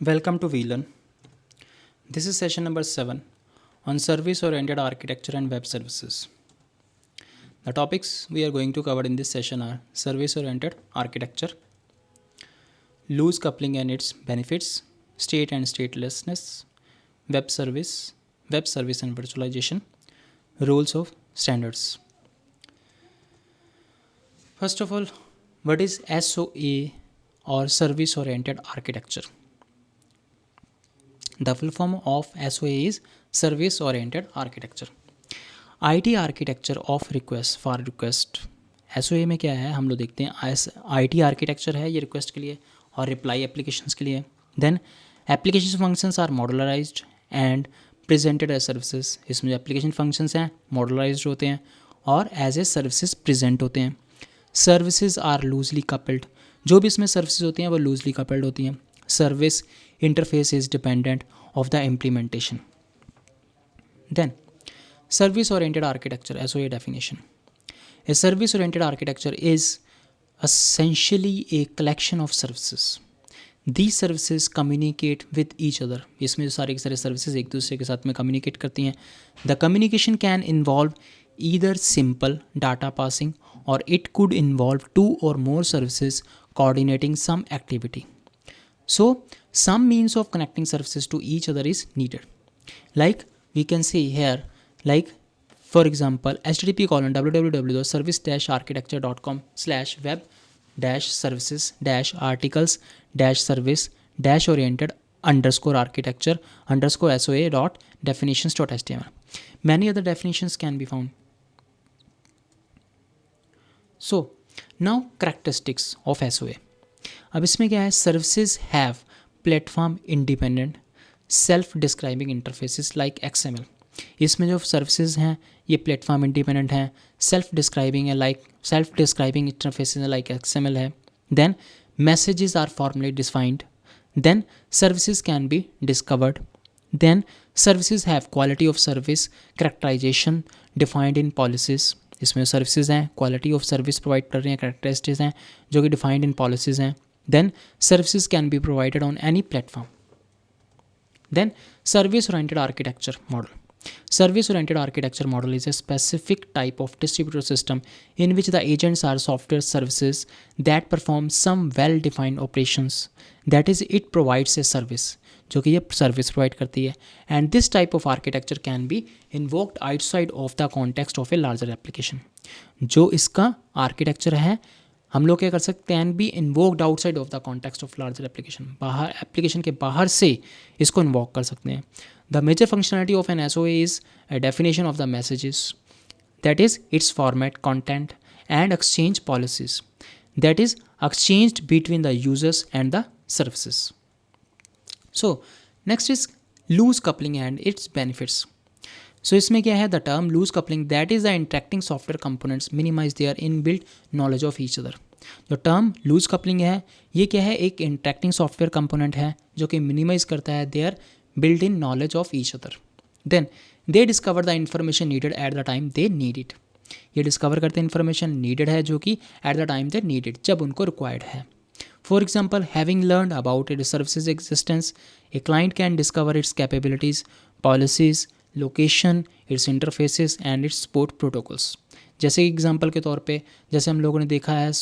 Welcome to VLearn. This is session number 7 on service-oriented architecture and web services. The topics we are going to cover in this session are service-oriented architecture, loose coupling and its benefits, state and statelessness, web service and virtualization, rules of standards. First of all, what is SOA or service-oriented architecture? The full form of SOA is Service Oriented Architecture. IT architecture of request for request SOA में क्या है हम लोग देखते हैं. IT architecture है ये request के लिए और रिप्लाई एप्लीकेशंस के लिए. Then application functions are modularized and presented as services. इसमें जो एप्लीकेशन फंक्शंस हैं मॉडुलराइज्ड होते हैं और एज ए सर्विसेज प्रेजेंट होते हैं. Services are loosely coupled. जो भी इसमें सर्विसेज होती हैं वो लूजली कपल्ड होती हैं. Service interface is dependent of the implementation. Then, service-oriented architecture, SOA definition. A service-oriented architecture is essentially a collection of services. These services communicate with each other. इसमें जो सारे के सारे services एक दूसरे के साथ में communicate करती हैं. The communication can involve either simple data passing or it could involve two or more services coordinating some activity. So some means of connecting services to each other is needed. Like we can see here, like for example, http://service-architecture.com/web-services-articles-service-architecture_SOA.definitions.html. Many other definitions can be found. So now characteristics of SOA. अब इसमें क्या है, services have platform independent self describing interfaces like XML. इसमें जो services हैं ये platform independent हैं, self describing है like self describing interfaces like XML है. Then messages are formally defined. Then services can be discovered. Then services have quality of service characterization defined in policies. इसमें services हैं quality of service provide कर रही हैं, characteristics हैं जो कि defined in policies हैं. Then services can be provided on any platform. Then service-oriented architecture model. Service-oriented architecture model is a specific type of distributed system in which the agents are software services that perform some well-defined operations. That is, it provides a service जो कि ये service provide करती है. And this type of architecture can be invoked outside of the context of a larger application. जो इसका architecture है हम लोग क्या कर सकते हैं, be invoked outside of the context of larger application. बाहर एप्लीकेशन के बाहर से इसको इन्वोक कर सकते हैं. The major functionality of an SOA is a definition of the messages, that is its format, content and exchange policies, that is exchanged between the users and the services. So next is loose coupling and its benefits. So इसमें क्या है, the term loose coupling that is the interacting software components minimize their in built knowledge of each other. जो term loose coupling है ये क्या है, एक interacting software component है जो कि मिनिमाइज करता है their built in knowledge of each other. Then they discover the information needed at the time they need it. ये डिस्कवर करते हैं इन्फॉर्मेशन नीडेड है जो कि at the time they need it, जब उनको रिक्वायर्ड है. For example, having learned about its service's existence, a client can discover its capabilities, policies, location, its interfaces and its support protocols. जैसे example के तौर पे जैसे हम लोगों ने देखा है,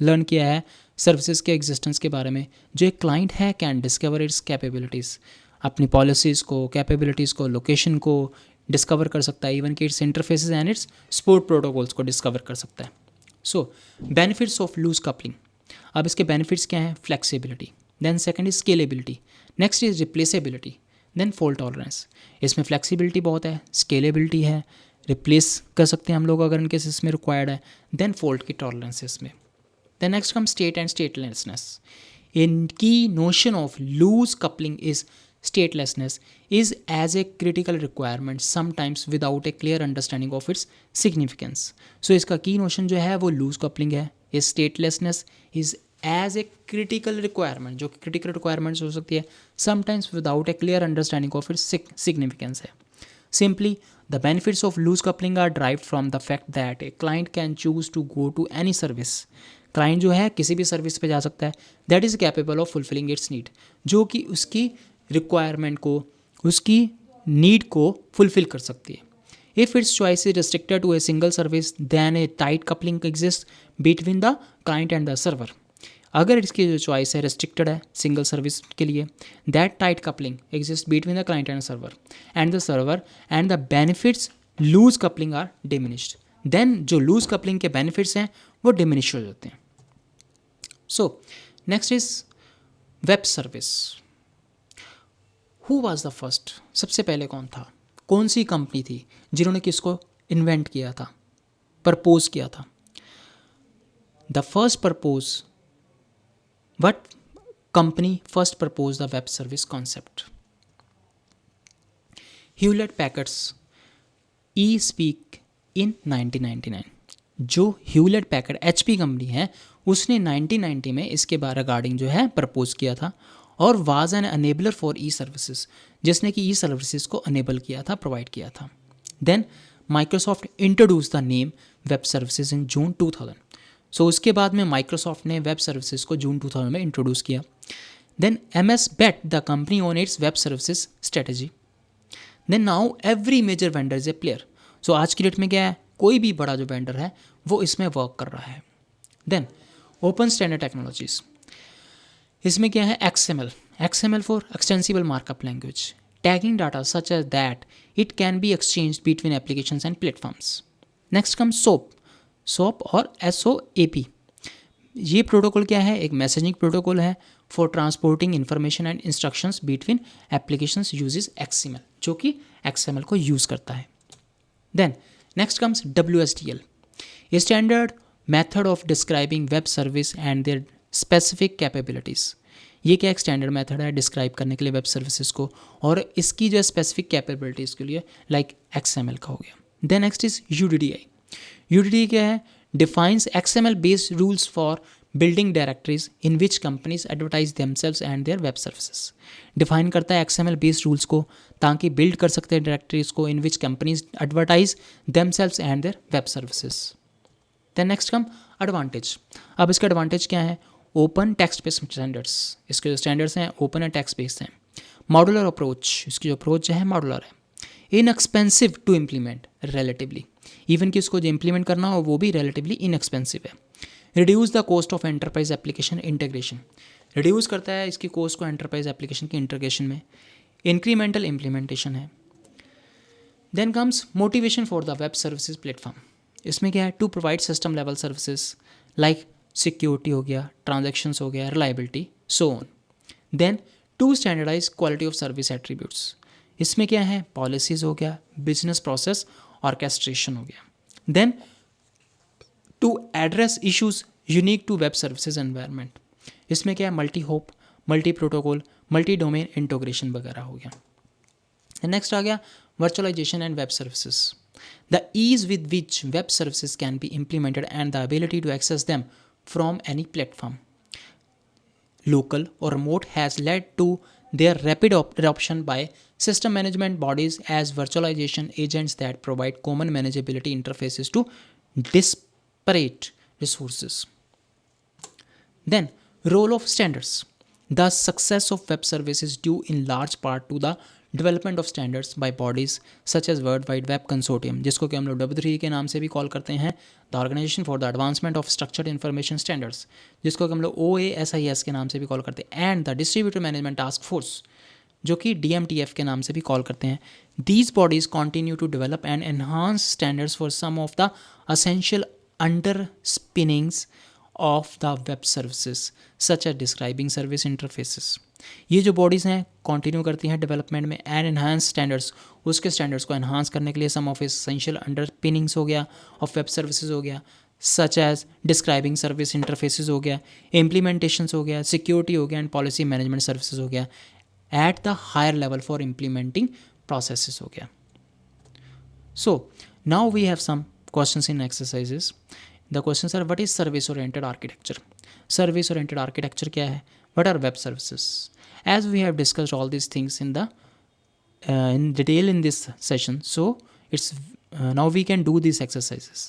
लर्न किया है सर्विसेज के एग्जिस्टेंस के बारे में, जो एक क्लाइंट है कैन डिस्कवर इट्स कैपेबिलिटीज़, अपनी पॉलिसीज़ को, कैपेबिलिटीज़ को, लोकेशन को डिस्कवर कर सकता है, इवन कि its interfaces and its support protocols को डिस्कवर कर सकता है. So benefits of loose coupling. अब इसके बेनिफिट्स क्या हैं, flexibility. Then second is scalability. Next is replaceability. Then fault tolerance. इसमें फ्लेक्सिबिलिटी बहुत है, स्केलेबिलिटी है, रिप्लेस कर सकते हैं हम लोग अगर इनकेस इसमें रिक्वायर्ड है. देन फॉल्ट की टॉलरेंस है इसमें. Then next come state and statelessness. इन की notion of loose coupling is statelessness is as a critical requirement sometimes without a clear understanding of its significance. So इसका की notion जो है वो लूज कपलिंग है. इस statelessness is as a critical requirement, जो कि क्रिटिकल रिक्वायरमेंट्स हो सकती है sometimes without a clear understanding of its significance है. Simply the benefits of loose coupling are derived from the fact that a client can choose to go to any service client जो है किसी भी service पे जा सकता है that is capable of fulfilling it's need, जो कि उसकी रिक्वायरमेंट को, उसकी नीड को फुलफिल कर सकती है। If its choice is restricted to a single service then a tight coupling exist between the client and the server. अगर इसकी जो चॉइस है रिस्ट्रिक्टेड है सिंगल सर्विस के लिए, that tight coupling exist between the client and server and the benefits loose coupling are diminished. Then जो loose coupling के benefits हैं वो डिमिनिश हो जाते हैं। So next is web service. Who was the first, सबसे पहले कौन था, कौन सी कंपनी थी जिन्होंने किसको इन्वेंट किया था, प्रपोज किया था? The first propose, what company first propose the web service concept? Hewlett Packard's e speak in 1999। जो ह्यूलेट पैकर्ड HP कंपनी है उसने 1990 में इसके बारे रिगार्डिंग जो है प्रपोज किया था और was an enabler for e services, जिसने कि ई सर्विसेज को अनेबल किया था, प्रोवाइड किया था। Then Microsoft introduce the name web services in June 2000। So उसके बाद में माइक्रोसॉफ्ट ने वेब सर्विसेज को जून 2000 में इंट्रोड्यूस किया। Then MS bet the company on its web services strategy. Then now every major vendor is a player. So आज की date में क्या है, कोई भी बड़ा जो वेंडर है वो इसमें वर्क कर रहा है। देन ओपन स्टैंडर्ड टेक्नोलॉजीज, इसमें क्या है XML for extensible markup language, tagging data such as that it can be exchange between applications and platforms. Next come SOAP और SOAP। ये प्रोटोकॉल क्या है, एक मैसेजिंग प्रोटोकॉल है for transporting information and instructions between applications uses XML, जो कि XML को use करता है। Then next comes WSDL, a standard method of describing web service and their specific capabilities. ये क्या एक स्टैंडर्ड मेथड है डिस्क्राइब करने के लिए वेब सर्विसेज को और इसकी जो स्पेसिफिक कैपेबिलिटीज़ के लिए लाइक XML का हो गया। देन नेक्स्ट इज UDDI क्या है, defines XML based rules for building directories in which companies advertise themselves and their web services. Define करता है XML बेस्ड रूल्स को ताकि बिल्ड कर सकते हैं डायरेक्टरीज को in which companies advertise themselves and their web services. Then next come advantage. अब इसका एडवांटेज क्या है, ओपन टेक्स्ट बेस्ड स्टैंडर्ड्स, इसके जो स्टैंडर्ड्स हैं ओपन एंड टेक्स्ट बेस्ड हैं। मॉडुलर अप्रोच, इसकी जो अप्रोच है मॉडुलर है। Inexpensive to implement relatively, even कि उसको जो इम्प्लीमेंट करना हो वो भी रिलेटिवली इनएक्सपेंसिव है। Reduce the cost of enterprise application integration, reduce करता है इसकी कॉस्ट को एंटरप्राइज एप्लीकेशन की इंटीग्रेशन में। इंक्रीमेंटल इम्प्लीमेंटेशन है। Then comes motivation for the web services platform, इसमें क्या है, to provide system level services like security हो गया, ट्रांजैक्शंस हो गया, reliability, so on. Then to standardize quality of service attributes, इसमें क्या है, पॉलिसीज हो गया, बिजनेस प्रोसेस ऑर्केस्ट्रेशन हो गया। Then to address issues unique to web services environment, इसमें क्या है, multi hop, multi protocol, multi domain integration वगैरह हो गया। नेक्स्ट आ गया virtualization and web services, the ease with which web services can be implemented and the ability to access them from any platform local or remote has led to their rapid adoption by system management bodies as virtualization agents that provide common manageability interfaces to disparate resources. Then, role of standards. The success of web service is due in large part to the development of standards by bodies such as World Wide Web Consortium, जिसको कि हम लोग W3 के नाम से भी call करते हैं, the organization for the advancement of structured information standards, जिसको कि हम लोग OASIS के नाम से भी कॉल करते हैं, and the distributor management task force, जो कि DMTF के नाम से भी कॉल करते हैं। These bodies continue to develop and enhance standards for some of the essential underpinnings of the web services such as describing service interfaces. ये जो बॉडीज़ हैं कंटिन्यू करती हैं डेवलपमेंट में एंड एनहांस स्टैंडर्ड्स, उसके स्टैंडर्ड्स को एनहांस करने के लिए सम ऑफ एसेंशियल अंडरपिनिंग्स हो गया ऑफ वेब सर्विसेज हो गया, such as describing service interfaces हो गया, इम्प्लीमेंटेशंस हो गया, सिक्योरिटी हो गया एंड पॉलिसी मैनेजमेंट सर्विसेज हो गया at the higher level for implementing processes हो गया। So now we have some questions in exercises. The questions are, what is service oriented architecture? Service oriented architecture क्या है? What are web services? As we have discussed all these things in detail in this session, so it's now we can do these exercises.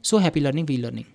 So happy learning, we learning.